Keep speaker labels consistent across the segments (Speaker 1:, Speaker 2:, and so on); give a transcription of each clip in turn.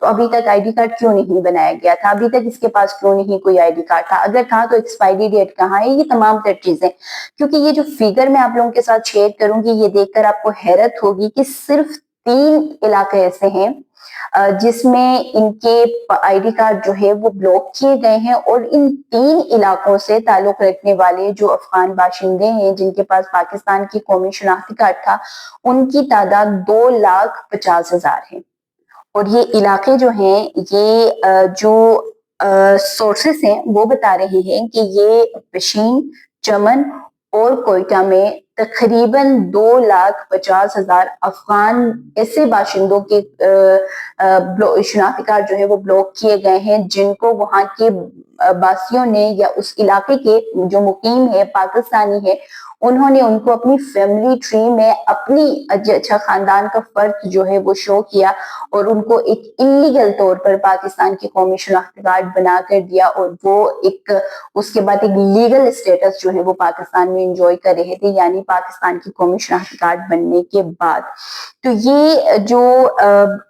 Speaker 1: تو ابھی تک آئی ڈی کارڈ کیوں نہیں بنایا گیا تھا, ابھی تک اس کے پاس کیوں نہیں کوئی آئی ڈی کارڈ تھا, اگر تھا تو ایکسپائری ڈیٹ کہاں ہے, یہ تمام تر چیزیں. کیونکہ یہ جو فگر میں آپ لوگوں کے ساتھ شیئر کروں گی, یہ دیکھ کر آپ کو حیرت ہوگی کہ صرف 3 علاقے ایسے ہیں جس میں ان کے آئی ڈی کارڈ جو ہے وہ بلاک کیے گئے ہیں, اور ان 3 علاقوں سے تعلق رکھنے والے جو افغان باشندے ہیں جن کے پاس پاکستان کی قومی شناختی کارڈ تھا, ان کی تعداد 2,50,000 ہے. اور یہ علاقے جو ہیں, یہ جو سورسز ہیں وہ بتا رہے ہیں کہ یہ پشین, چمن اور کوئٹہ میں تقریباً 2,50,000 افغان ایسے باشندوں کے شناختی کارڈ جو ہے وہ بلاک کیے گئے ہیں, جن کو وہاں کے باسیوں نے یا اس علاقے کے جو مقیم ہے پاکستانی ہے, انہوں نے ان کو اپنی فیملی ٹری میں اپنی اچھا خاندان کا فرد جو ہے وہ شو کیا, اور ان کو ایک انلیگل طور پر پاکستان کی قومی شناختی کارڈ بنا کر دیا, اور وہ ایک اس کے بعد ایک لیگل اسٹیٹس جو ہے وہ پاکستان میں انجوائے کر رہے تھے, یعنی پاکستان کی قومی شناختی کارڈ بننے کے بعد. تو یہ جو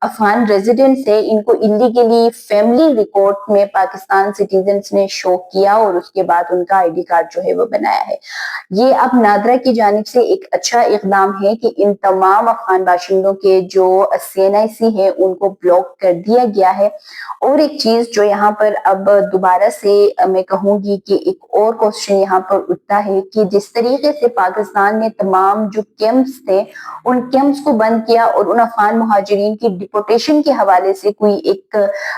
Speaker 1: افغان ریزیڈنٹس ہے, ان کو انلیگلی فیملی ریکارڈ میں پاکستان سٹیزنز نے شو کیا, اور اس کے بعد ان کا آئی ڈی کارڈ جو ہے وہ بنایا ہے. یہ اب نادرا کی جانب سے ایک اچھا اقدام ہے کہ ان تمام افغان باشندوں کے جو CNIC ہیں ان کو بلاک کر دیا گیا ہے. اور ایک چیز جو یہاں پر اب دوبارہ سے میں کہوں گی کہ ایک اور کوشچن یہاں پر اٹھتا ہے کہ جس طریقے سے پاکستان نے تمام جو کیمپس تھے ان کیمپس کو بند کیا, اور ان افغان مہاجرین کی ڈپورٹیشن کے حوالے سے کوئی ایک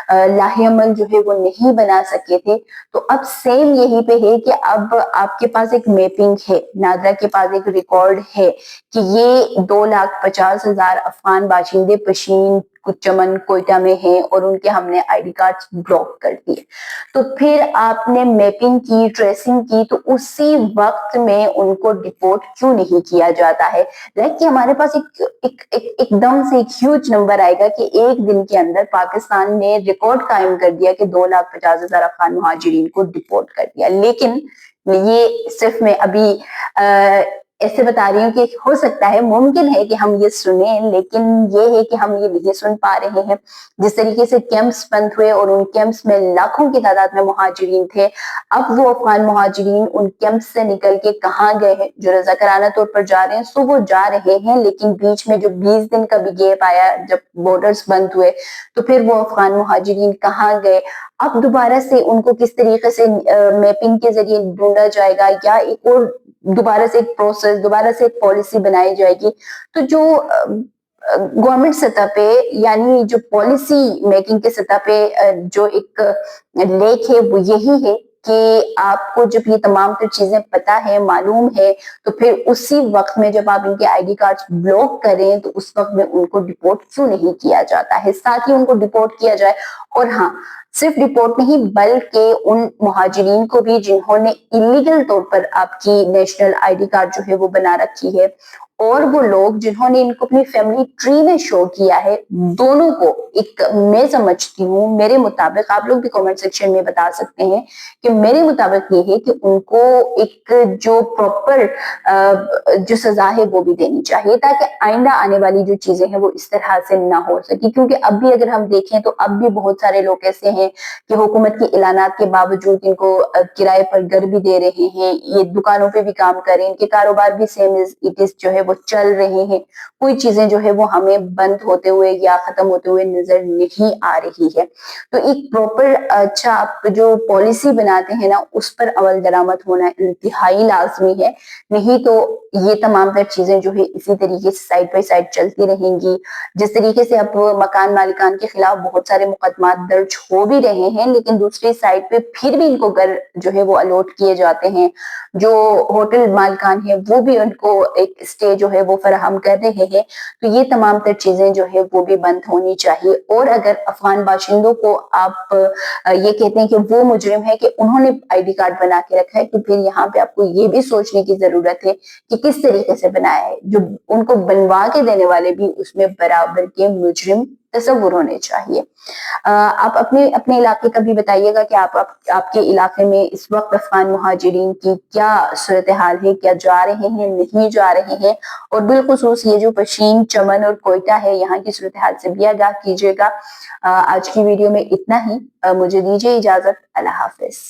Speaker 1: لاہ عمل جو ہے وہ نہیں بنا سکے تھے, تو اب سیم یہی پہ ہے کہ اب آپ کے پاس ایک میپنگ ہے, نادرا کے پاس ایک ریکارڈ ہے کہ یہ 2,50,000 افغان باشندے پشین, چمن, کوئٹہ میں ہیں, اور ان کے ہم نے آئی ڈی کارڈ بلاک کر دیے. تو پھر آپ نے میپنگ کی, ٹریسنگ کی, تو اسی وقت میں ان کو ڈپورٹ کیوں نہیں کیا جاتا ہے؟ لائک کہ ہمارے پاس ایک دم سے ایک ہیوج نمبر آئے گا کہ ایک دن کے اندر پاکستان نے ریکارڈ قائم کر دیا کہ 2,50,000 افغان مہاجرین کو ڈپورٹ کر دیا. لیکن یہ صرف میں ابھی ایسے بتا رہی ہوں کہ ہو سکتا ہے, ممکن ہے کہ ہم یہ سنیں, لیکن یہ ہے کہ ہم یہ نہیں سن پا رہے ہیں. جس طریقے سے کیمپس بند ہوئے اور ان کیمپس میں لاکھوں کی تعداد میں مہاجرین تھے, اب وہ افغان مہاجرین ان کیمپس سے نکل کے کہاں گئے ہیں؟ جو رضاکارانہ طور پر جا رہے ہیں سو وہ جا رہے ہیں, لیکن بیچ میں جو 20 دن کا بھی گیپ آیا جب بارڈرز بند ہوئے, تو پھر وہ افغان مہاجرین کہاں گئے؟ اب دوبارہ سے ان کو کس طریقے سے میپنگ کے ذریعے ڈھونڈا جائے گا, یا ایک اور دوبارہ سے ایک پروسیس, دوبارہ سے ایک پالیسی بنائی جائے گی؟ تو جو گورنمنٹ سطح پہ, یعنی جو پالیسی میکنگ کے سطح پہ جو ایک لیک ہے وہ یہی ہے کہ آپ کو جب یہ تمام تر چیزیں پتہ ہے, معلوم ہے, تو پھر اسی وقت میں جب آپ ان کے آئی ڈی کارڈ بلاک کریں تو اس وقت میں ان کو ڈپورٹ کیوں نہیں کیا جاتا ہے؟ ساتھ ہی ان کو ڈپورٹ کیا جائے. اور ہاں, صرف رپورٹ نہیں بلکہ ان مہاجرین کو بھی جنہوں نے انلیگل طور پر آپ کی نیشنل آئی ڈی کارڈ جو ہے وہ بنا رکھی ہے, اور وہ لوگ جنہوں نے ان کو اپنی فیملی ٹری میں شو کیا ہے, دونوں کو ایک میں سمجھتی ہوں, میرے مطابق آپ لوگ بھی کامنٹ سیکشن میں بتا سکتے ہیں کہ میرے مطابق یہ ہے کہ ان کو ایک جو پراپر جو سزا ہے وہ بھی دینی چاہیے, تاکہ آئندہ آنے والی جو چیزیں ہیں وہ اس طرح سے نہ ہو سکی. کیونکہ اب بھی اگر ہم دیکھیں تو اب بھی بہت سارے لوگ ایسے ہیں کہ حکومت کے اعلانات کے باوجود ان کو کرائے پر گھر بھی دے رہے ہیں, یہ دکانوں پہ بھی کام کر رہے ہیں, ان کے کاروبار بھی سیم اٹ از جو ہے وہ چل رہے ہیں, کوئی چیزیں جو ہے وہ ہمیں بند ہوتے ہوئے یا ختم ہوتے ہوئے نظر نہیں آ رہی ہے. تو ایک پراپر اچھا آپ جو پالیسی بناتے ہیں نا, اس پر عمل درآمد ہونا انتہائی لازمی ہے, نہیں تو یہ تمام تر چیزیں جو ہے اسی طریقے سے سائڈ بائی سائڈ چلتی رہیں گی. جس طریقے سے اب مکان مالکان کے خلاف بہت سارے مقدمات درج ہو بھی رہے ہیں, لیکن دوسری سائڈ پہ پھر بھی ان کو گھر جو ہے وہ الاٹ کیے جاتے ہیں. جو ہوٹل مالکان ہیں وہ بھی ان کو ایک اسٹے جو ہے وہ فراہم کر رہے ہیں. تو یہ تمام تر چیزیں جو ہے وہ بھی بند ہونی چاہیے. اور اگر افغان باشندوں کو آپ یہ کہتے ہیں کہ وہ مجرم ہے کہ انہوں نے آئی ڈی کارڈ بنا کے رکھا ہے, تو پھر یہاں پہ آپ کو یہ بھی سوچنے کی ضرورت ہے کہ کس طریقے سے بنایا ہے. جو ان کو بنوا کے دینے والے بھی اس میں برابر کے مجرم تصور ہونے چاہیے۔ آپ اپنے علاقے کا بھی بتائیے گا کہ آپ کے علاقے میں اس وقت افغان مہاجرین کی کیا صورتحال ہے، کیا جا رہے ہیں، نہیں جا رہے ہیں، اور بالخصوص یہ جو پشین، چمن اور کوئٹہ ہے یہاں کی صورتحال سے بھی آگاہ کیجیے گا۔ آج کی ویڈیو میں اتنا ہی، مجھے دیجیے اجازت، اللہ حافظ۔